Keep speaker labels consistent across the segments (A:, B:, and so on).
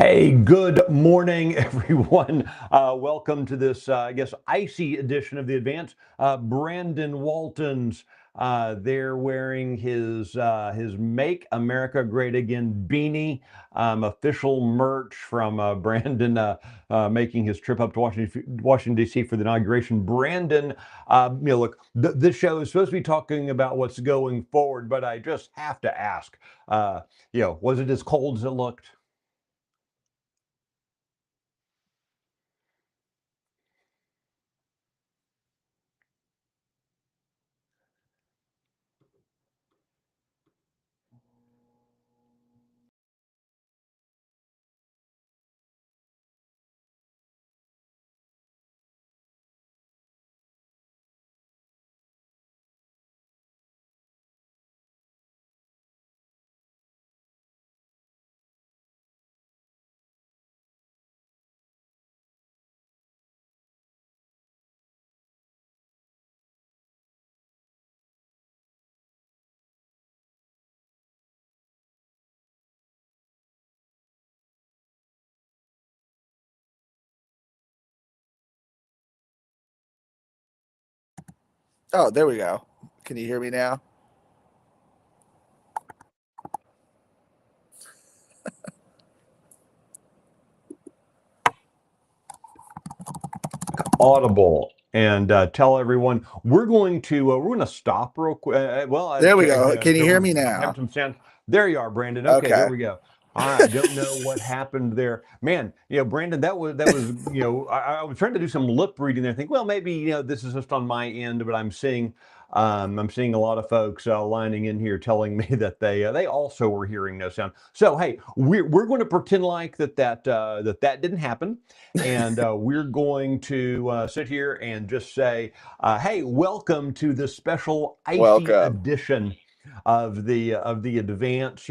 A: Hey, good morning, everyone. Welcome to this, I guess, icy edition of the Advance. Brandon Walton's they're wearing his "Make America Great Again" beanie, official merch from Brandon making his trip up to Washington D.C. for the inauguration. Brandon, look, this show is supposed to be talking about what's going forward, but I just have to ask, was it as cold as it looked?
B: Oh, there we go. Can you hear me now?
A: Audible and tell everyone we're going to stop real quick.
B: There we go. Can you hear
A: We're
B: me
A: having
B: now?
A: some sound. There you are, Brandon. Okay, there
B: Okay.
A: we go. I don't know what happened there, man. Brandon, that was. I was trying to do some lip reading there. I think, well, maybe this is just on my end, but I'm seeing a lot of folks lining in here telling me that they also were hearing no sound. So hey, we're going to pretend like that didn't happen, and we're going to sit here and just say, hey, welcome to this special icy
B: Welcome.
A: edition of the advance.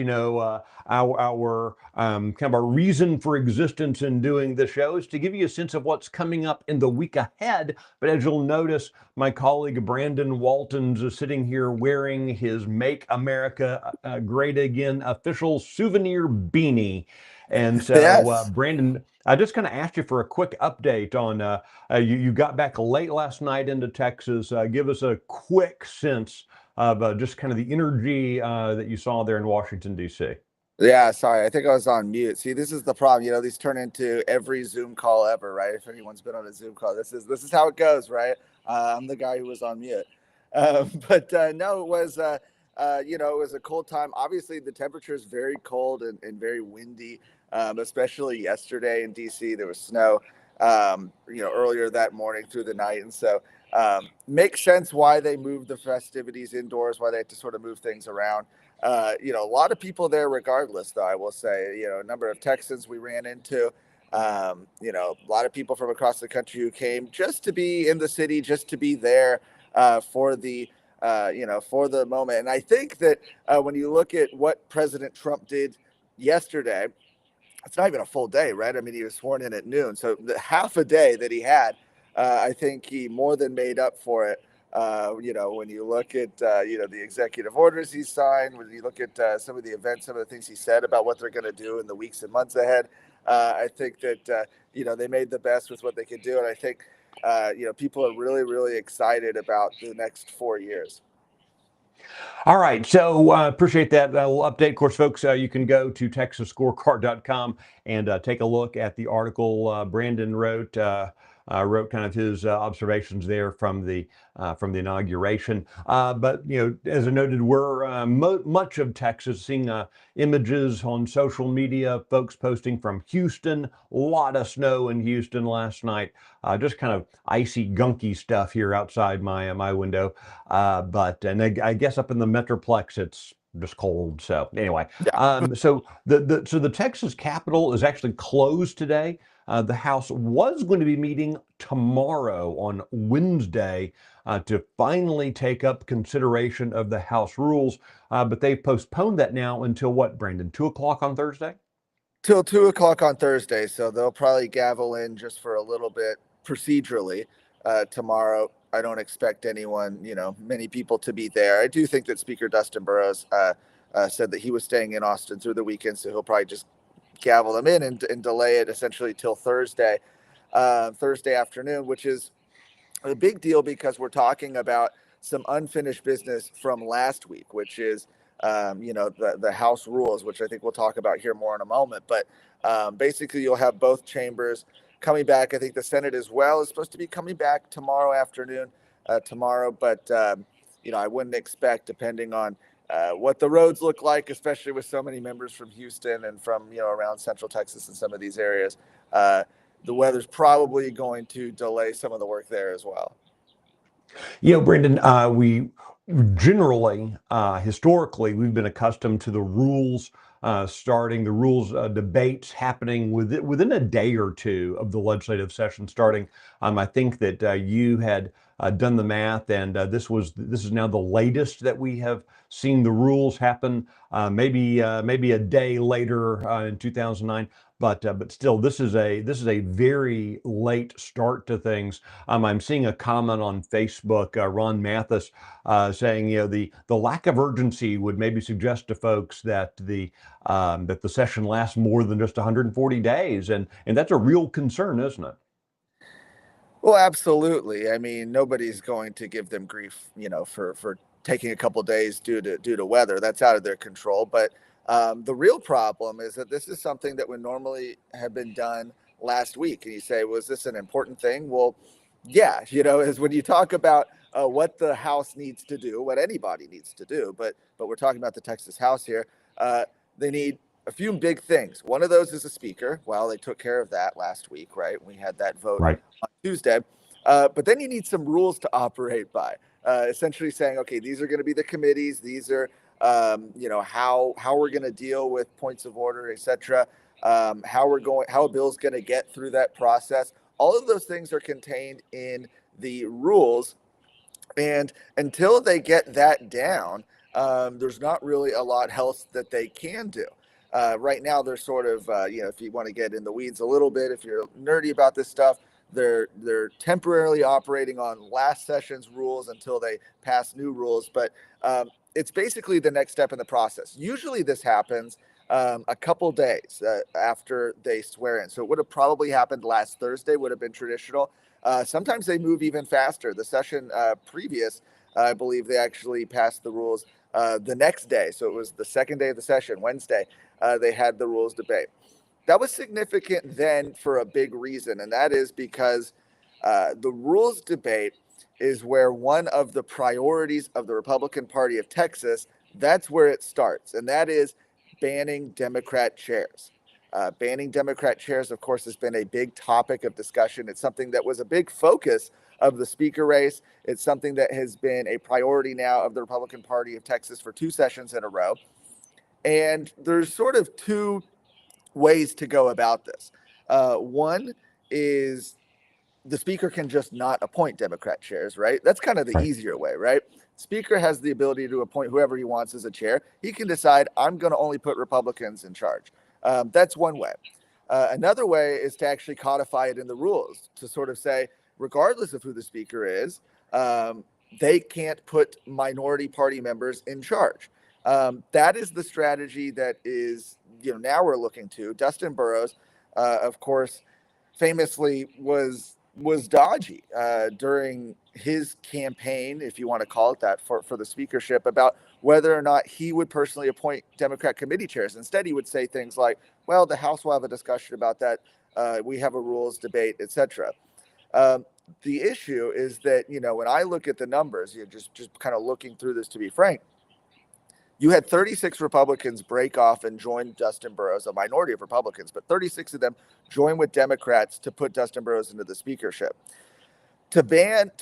A: Our kind of our reason for existence in doing the show is to give you a sense of what's coming up in the week ahead. But as you'll notice, my colleague Brandon Waltons is sitting here wearing his "Make America Great Again" official souvenir beanie. And so,
B: Yes.
A: Brandon, I just kind of asked you for a quick update on you got back late last night into Texas. Give us a quick sense of just kind of the energy that you saw there in Washington, D.C.
B: Yeah, sorry. I think I was on mute. See, this is the problem. These turn into every Zoom call ever, right? If anyone's been on a Zoom call, this is how it goes, right? I'm the guy who was on mute. But no, it was it was a cold time. Obviously, the temperature is very cold and very windy, especially yesterday in DC. There was snow, earlier that morning through the night, and so makes sense why they moved the festivities indoors, why they had to sort of move things around. A lot of people there regardless, though, I will say, a number of Texans we ran into, a lot of people from across the country who came just to be in the city, just to be there for the moment. And I think that when you look at what President Trump did yesterday, it's not even a full day, right? I mean, he was sworn in at noon. So the half a day that he had, I think he more than made up for it. When you look at, the executive orders he signed, when you look at some of the events, some of the things he said about what they're going to do in the weeks and months ahead, I think that, they made the best with what they could do. And I think, people are really, really excited about the next 4 years.
A: All right, so appreciate that little update. Of course, folks, you can go to texasscorecard.com and take a look at the article Brandon wrote kind of his observations there from the inauguration. But as I noted, we're much of Texas seeing images on social media, folks posting from Houston. A lot of snow in Houston last night. Just kind of icy, gunky stuff here outside my window. I guess up in the Metroplex, it's just cold. So anyway,
B: Yeah.
A: so the Texas Capitol is actually closed today. The House was going to be meeting tomorrow on Wednesday to finally take up consideration of the House rules, but they've postponed that now until what, Brandon? 2 o'clock on Thursday?
B: Till 2 o'clock on Thursday. So they'll probably gavel in just for a little bit procedurally tomorrow. I don't expect anyone, many people to be there. I do think that Speaker Dustin Burrows said that he was staying in Austin through the weekend, so he'll probably just gavel them in and delay it essentially till Thursday afternoon, which is a big deal because we're talking about some unfinished business from last week, which is the House rules, which I think we'll talk about here more in a moment. But basically, you'll have both chambers coming back. I think the Senate as well is supposed to be coming back tomorrow afternoon, But I wouldn't expect, depending on what the roads look like, especially with so many members from Houston and from around Central Texas and some of these areas. The weather's probably going to delay some of the work there as well.
A: Brendan, we generally, historically, we've been accustomed to the rules starting, the rules debates happening within a day or two of the legislative session starting. I think that you had done the math, and this is now the latest that we have seen the rules happen. Maybe a day later in 2009. But still, this is a very late start to things. I'm seeing a comment on Facebook, Ron Mathis, saying the lack of urgency would maybe suggest to folks that the session lasts more than just 140 days, and that's a real concern, isn't it?
B: Well, absolutely. I mean, nobody's going to give them grief, for taking a couple days due to weather. That's out of their control. But the real problem is that this is something that would normally have been done last week. And you say, was this an important thing? Well, yeah, is when you talk about what the House needs to do, what anybody needs to do. But we're talking about the Texas House here. They need a few big things. One of those is a speaker. Well, they took care of that last week, right? We had that vote
A: Right.
B: on Tuesday. But then you need some rules to operate by, essentially saying, okay, these are going to be the committees. These are, how we're going to deal with points of order, etc. How a bill's going to get through that process. All of those things are contained in the rules. And until they get that down, there's not really a lot else that they can do. Right now, they're sort of, if you want to get in the weeds a little bit, if you're nerdy about this stuff, they're temporarily operating on last session's rules until they pass new rules. But it's basically the next step in the process. Usually, this happens a couple days after they swear in. So it would have probably happened last Thursday. Would have been traditional. Sometimes they move even faster. The session previous, I believe they actually passed the rules the next day. So it was the second day of the session, Wednesday. They had the rules debate. That was significant then for a big reason, and that is because the rules debate is where one of the priorities of the Republican Party of Texas, that's where it starts, and that is banning Democrat chairs. Banning Democrat chairs, of course, has been a big topic of discussion. It's something that was a big focus of the speaker race. It's something that has been a priority now of the Republican Party of Texas for 2 sessions in a row. And there's sort of 2 ways to go about this. One is the speaker can just not appoint Democrat chairs, right? That's kind of the
A: Right.
B: easier way, right? Speaker has the ability to appoint whoever he wants as a chair. He can decide, I'm going to only put Republicans in charge. That's one way. Another way is to actually codify it in the rules to sort of say, regardless of who the speaker is, they can't put minority party members in charge. That is the strategy that is, now we're looking to. Dustin Burrows, of course, famously was dodgy during his campaign, if you want to call it that, for the speakership, about whether or not he would personally appoint Democrat committee chairs. Instead, he would say things like, well, the House will have a discussion about that. We have a rules debate, etc. The issue is that, when I look at the numbers, just kind of looking through this, to be frank, you had 36 Republicans break off and join Dustin Burrows, a minority of Republicans, but 36 of them join with Democrats to put Dustin Burrows into the speakership. To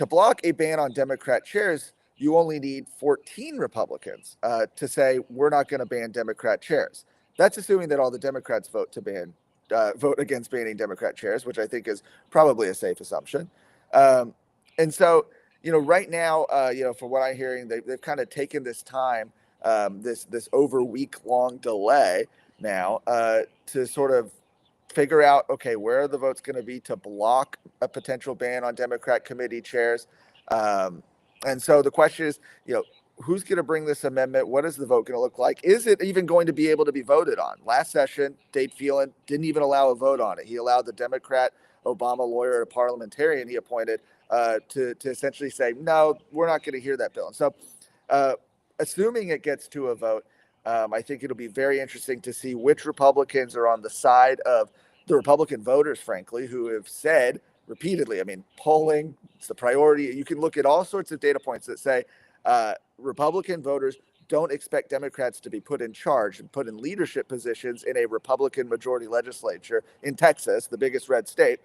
B: block a ban on Democrat chairs, you only need 14 Republicans to say we're not going to ban Democrat chairs. That's assuming that all the Democrats vote against banning Democrat chairs, which I think is probably a safe assumption. And so, right now, from what I'm hearing, they've kind of taken this time, this over week-long delay now to sort of figure out, okay, where are the votes going to be to block a potential ban on Democrat committee chairs? And so the question is, who's going to bring this amendment? What is the vote going to look like? Is it even going to be able to be voted on? Last session, Dade Phelan didn't even allow a vote on it. He allowed the Democrat Obama lawyer, a parliamentarian he appointed, to essentially say, no, we're not going to hear that bill. And so, assuming it gets to a vote, I think it'll be very interesting to see which Republicans are on the side of the Republican voters, frankly, who have said repeatedly, I mean, polling, it's the priority. You can look at all sorts of data points that say Republican voters don't expect Democrats to be put in charge and put in leadership positions in a Republican majority legislature in Texas, the biggest red state,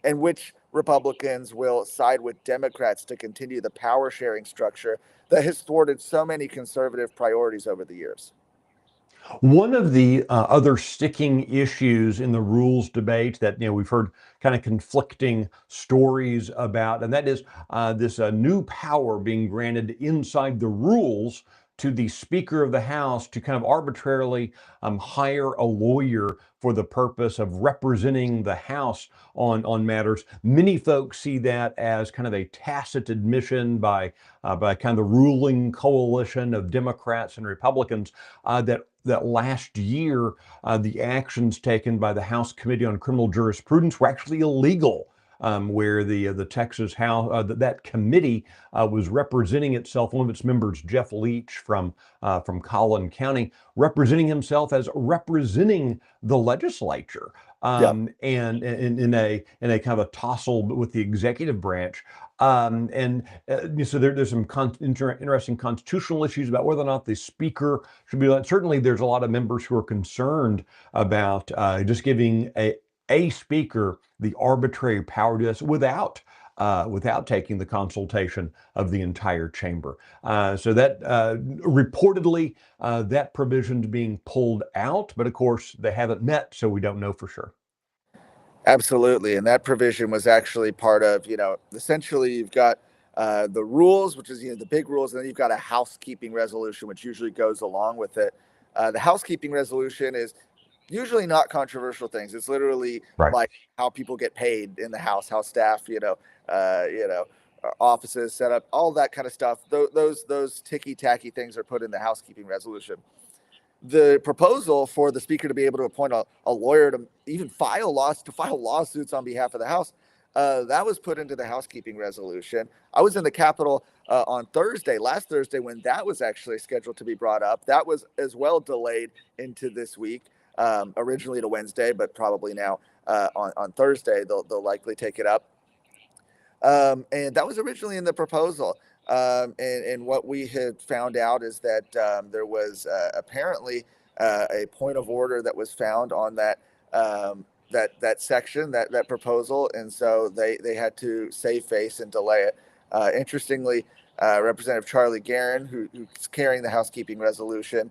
B: and which Republicans will side with Democrats to continue the power sharing structure that has thwarted so many conservative priorities over the years.
A: One of the other sticking issues in the rules debate that we've heard kind of conflicting stories about, and that is this new power being granted inside the rules to the Speaker of the House to kind of arbitrarily hire a lawyer for the purpose of representing the House on matters. Many folks see that as kind of a tacit admission by kind of the ruling coalition of Democrats and Republicans that last year the actions taken by the House Committee on Criminal Jurisprudence were actually illegal. Where the Texas House that committee was representing itself, one of its members, Jeff Leach from Collin County, representing himself as representing the legislature,
B: Yeah.
A: and in a kind of a tussle with the executive branch. So there's some interesting constitutional issues about whether or not the speaker should be. Certainly, there's a lot of members who are concerned about just giving a speaker the arbitrary power to us without taking the consultation of the entire chamber. So that reportedly that provision's being pulled out, but of course they haven't met, so we don't know for sure.
B: Absolutely. And that provision was actually part of, essentially you've got the rules, which is, the big rules, and then you've got a housekeeping resolution, which usually goes along with it. The housekeeping resolution is usually not controversial things. It's literally
A: Right.
B: like how people get paid in the house, how staff, offices set up, all that kind of stuff. Those ticky tacky things are put in the housekeeping resolution. The proposal for the speaker to be able to appoint a lawyer to even file lawsuits on behalf of the House, that was put into the housekeeping resolution. I was in the Capitol on last Thursday, when that was actually scheduled to be brought up. That was as well delayed into this week, originally to Wednesday, but probably now on Thursday they'll likely take it up. And that was originally in the proposal. And what we had found out is that there was apparently a point of order that was found on that section, that proposal, and so they had to save face and delay it. Interestingly, Representative Charlie Guerin, who's carrying the housekeeping resolution,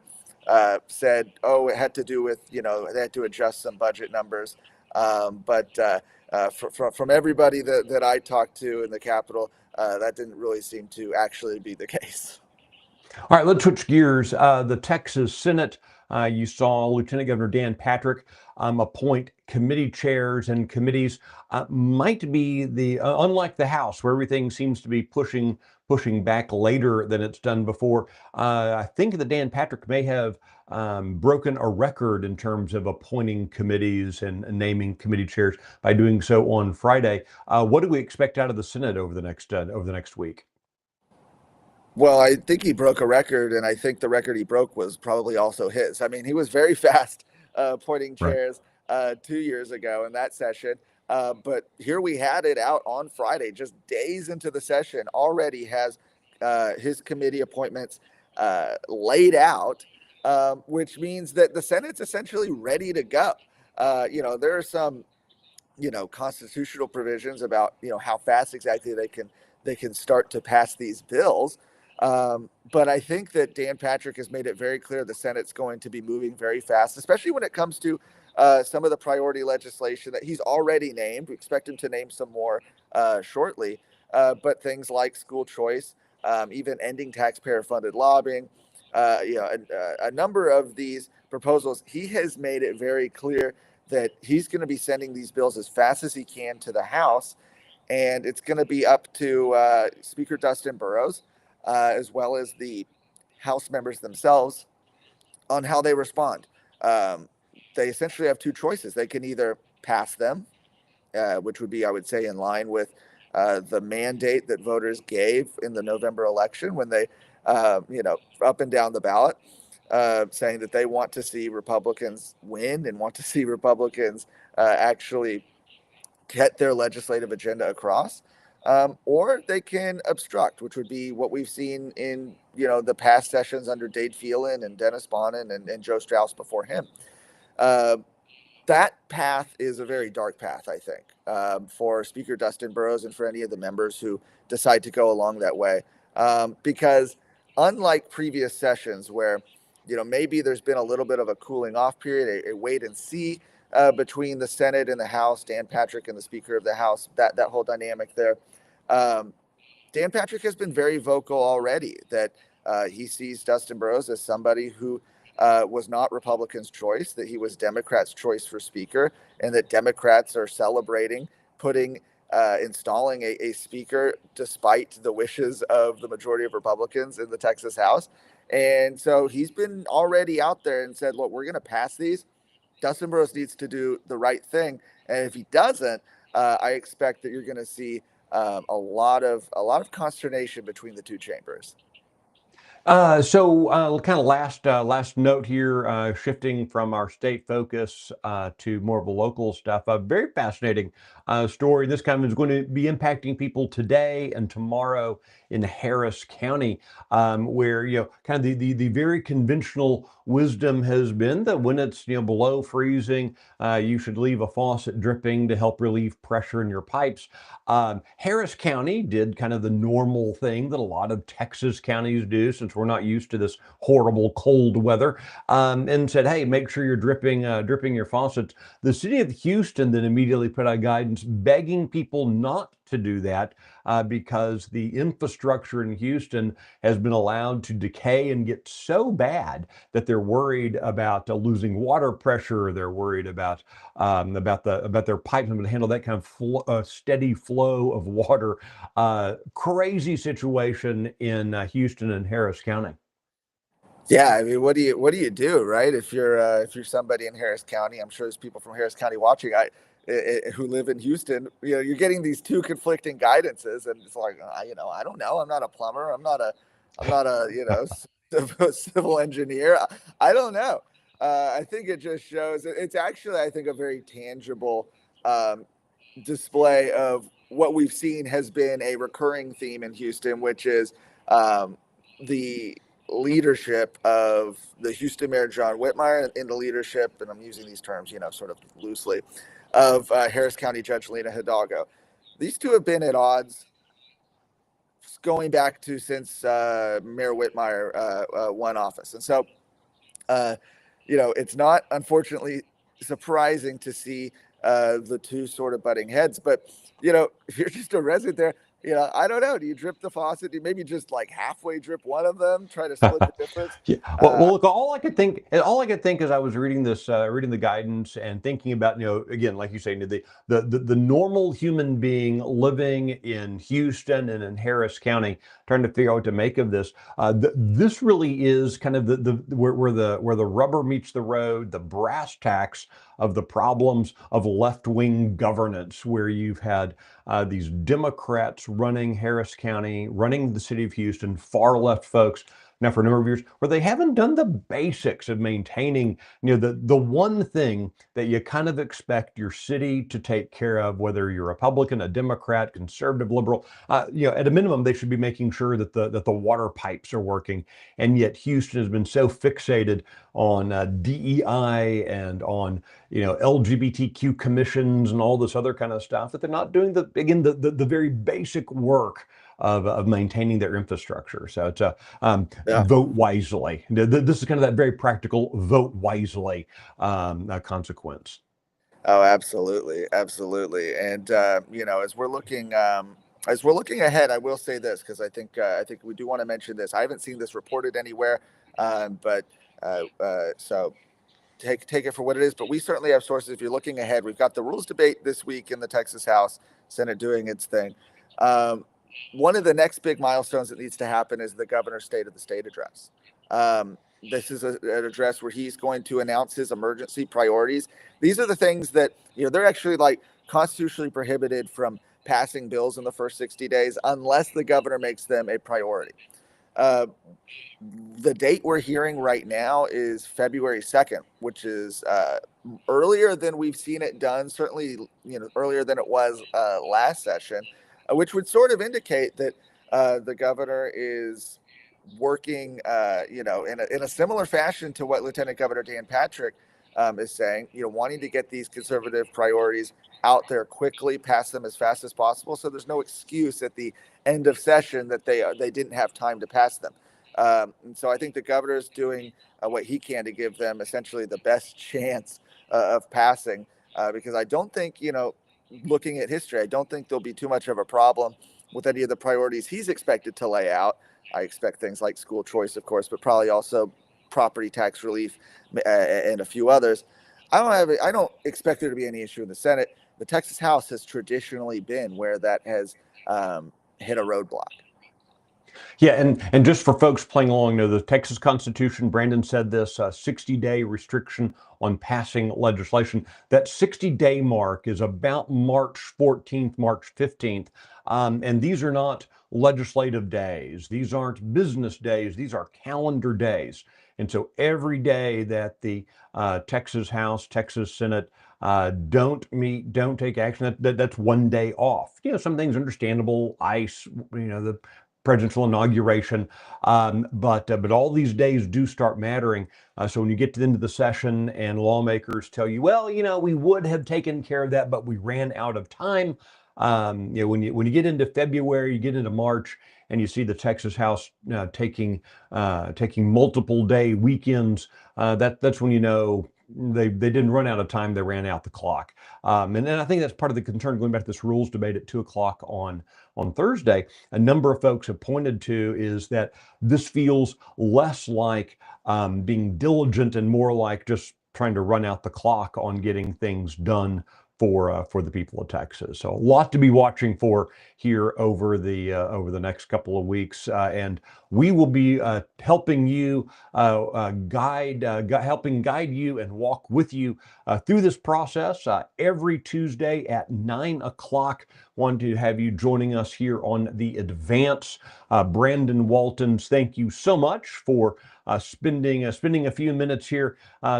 B: said, "Oh, it had to do with they had to adjust some budget numbers." But from everybody that I talked to in the Capitol, that didn't really seem to actually be the case.
A: All right, let's switch gears. The Texas Senate, you saw Lieutenant Governor Dan Patrick appoint committee chairs and committees. Might be unlike the House, where everything seems to be pushing back later than it's done before. I think that Dan Patrick may have broken a record in terms of appointing committees and naming committee chairs by doing so on Friday. What do we expect out of the Senate over the next week?
B: Well, I think he broke a record, and I think the record he broke was probably also his. I mean, he was very fast appointing
A: Right.
B: chairs 2 years ago in that session. But here we had it out on Friday, just days into the session, already has his committee appointments laid out, which means that the Senate's essentially ready to go. There are some, constitutional provisions about, how fast exactly they can start to pass these bills. But I think that Dan Patrick has made it very clear the Senate's going to be moving very fast, especially when it comes to some of the priority legislation that he's already named. We expect him to name some more shortly. But things like school choice, even ending taxpayer-funded lobbying, a number of these proposals, he has made it very clear that he's going to be sending these bills as fast as he can to the House. And it's going to be up to Speaker Dustin Burrows as well as the House members themselves on how they respond. Um, they essentially have two choices. They can either pass them, which would be, I would say, in line with the mandate that voters gave in the November election when they, up and down the ballot, saying that they want to see Republicans win and want to see Republicans actually get their legislative agenda across. Or they can obstruct, which would be what we've seen in the past sessions under Dade Phelan and Dennis Bonnen and Joe Strauss before him. Uh, that path is a very dark path, I think, for Speaker Dustin Burrows and for any of the members who decide to go along that way. Because unlike previous sessions where, maybe there's been a little bit of a cooling off period, a wait and see between the Senate and the House, Dan Patrick and the Speaker of the House, that whole dynamic there. Um, Dan Patrick has been very vocal already that he sees Dustin Burrows as somebody who was not Republicans' choice, that he was Democrats' choice for Speaker, and that Democrats are celebrating installing a Speaker despite the wishes of the majority of Republicans in the Texas House. And so he's been already out there and said, look, we're going to pass these. Dustin Burrows needs to do the right thing. And if he doesn't, I expect that you're going to see a lot of consternation between the two chambers.
A: So kind of last note here, shifting from our state focus to more of a local stuff. A very fascinating story. This kind of is going to be impacting people today and tomorrow in Harris County, where kind of the very conventional wisdom has been that when it's below freezing, you should leave a faucet dripping to help relieve pressure in your pipes. Harris County did kind of the normal thing that a lot of Texas counties do, since we're not used to this horrible cold weather, and said, hey, make sure you're dripping your faucets. The city of Houston then immediately put out guidance begging people not to do that because the infrastructure in Houston has been allowed to decay and get so bad that they're worried about losing water pressure. They're worried about their pipes and to handle that kind of steady flow of water. Crazy situation in Houston and Harris County.
B: Yeah, I mean, what do you do, right? If you're somebody in Harris County, I'm sure there's people from Harris County watching. Who live in Houston. You're getting these two conflicting guidances, and it's like, I don't know. I'm not a plumber. I'm not a civil engineer. I don't know. I think it just shows. It's actually, I think, a very tangible display of what we've seen has been a recurring theme in Houston, which is the leadership of the Houston Mayor John Whitmire in the leadership, and I'm using these terms, sort of loosely, of Harris County Judge Lena Hidalgo. These two have been at odds going back to since Mayor Whitmire won office, and so it's not unfortunately surprising to see the two sort of butting heads. But if you're just a resident there, I don't know. Do you drip the faucet? Do you maybe just like halfway drip one of them, try to split the difference?
A: Yeah. Well, look, all I could think as I was reading reading the guidance and thinking about, again, like you say, the normal human being living in Houston and in Harris County, trying to figure out what to make of this. This really is kind of where the rubber meets the road, the brass tacks of the problems of left-wing governance, where you've had these Democrats running Harris County, running the city of Houston, far left folks now for a number of years, where they haven't done the basics of maintaining, the one thing that you kind of expect your city to take care of, whether you're a Republican, a Democrat, conservative, liberal. At a minimum, they should be making sure that the water pipes are working. And yet Houston has been so fixated on DEI and on LGBTQ commissions and all this other kind of stuff that they're not doing the very basic work of maintaining their infrastructure. So it's vote wisely. This is kind of that very practical vote wisely consequence.
B: Oh, absolutely, absolutely. And as we're looking ahead, I will say this because I think we do want to mention this. I haven't seen this reported anywhere, but so take it for what it is. But we certainly have sources. If you're looking ahead, we've got the rules debate this week in the Texas House, Senate doing its thing. one of the next big milestones that needs to happen is the governor's State of the State address. This is an address where he's going to announce his emergency priorities. These are the things that, they're actually like constitutionally prohibited from passing bills in the first 60 days unless the governor makes them a priority. Uh, the date we're hearing right now is February 2nd, which is earlier than we've seen it done, certainly, earlier than it was last session, which would sort of indicate that the governor is working, in a similar fashion to what Lieutenant Governor Dan Patrick is saying, wanting to get these conservative priorities out there quickly, pass them as fast as possible, so there's no excuse at the end of session that they didn't have time to pass them. And so I think the governor is doing what he can to give them essentially the best chance of passing, because I don't think, looking at history, I don't think there'll be too much of a problem with any of the priorities he's expected to lay out. I expect things like school choice, of course, but probably also property tax relief and a few others. I don't expect there to be any issue in the Senate. The Texas House has traditionally been where that has hit a roadblock.
A: Yeah, and just for folks playing along, the Texas Constitution, Brandon said this 60-day restriction on passing legislation. That 60-day mark is about March 14th, March 15th. And these are not legislative days. These aren't business days. These are calendar days. And so every day that the Texas House, Texas Senate don't meet, don't take action, that's one day off. Some things understandable, ICE, the presidential inauguration, but all these days do start mattering. So when you get to the end of the session and lawmakers tell you, well, we would have taken care of that, but we ran out of time. When you get into February, you get into March, and you see the Texas House taking multiple day weekends, that's when they didn't run out of time, they ran out the clock. And then I think that's part of the concern, going back to this rules debate at 2 o'clock on Thursday. A number of folks have pointed to is that this feels less like being diligent and more like just trying to run out the clock on getting things done for the people of Texas. So a lot to be watching for here over the next couple of weeks, and we will be helping you helping guide you and walk with you through this process every Tuesday at 9 o'clock. Want to have you joining us here on the Advance. Brandon Waltons, thank you so much for spending a few minutes here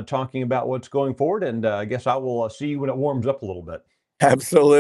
A: talking about what's going forward. And I guess I will see you when it warms up a little bit.
B: Absolutely.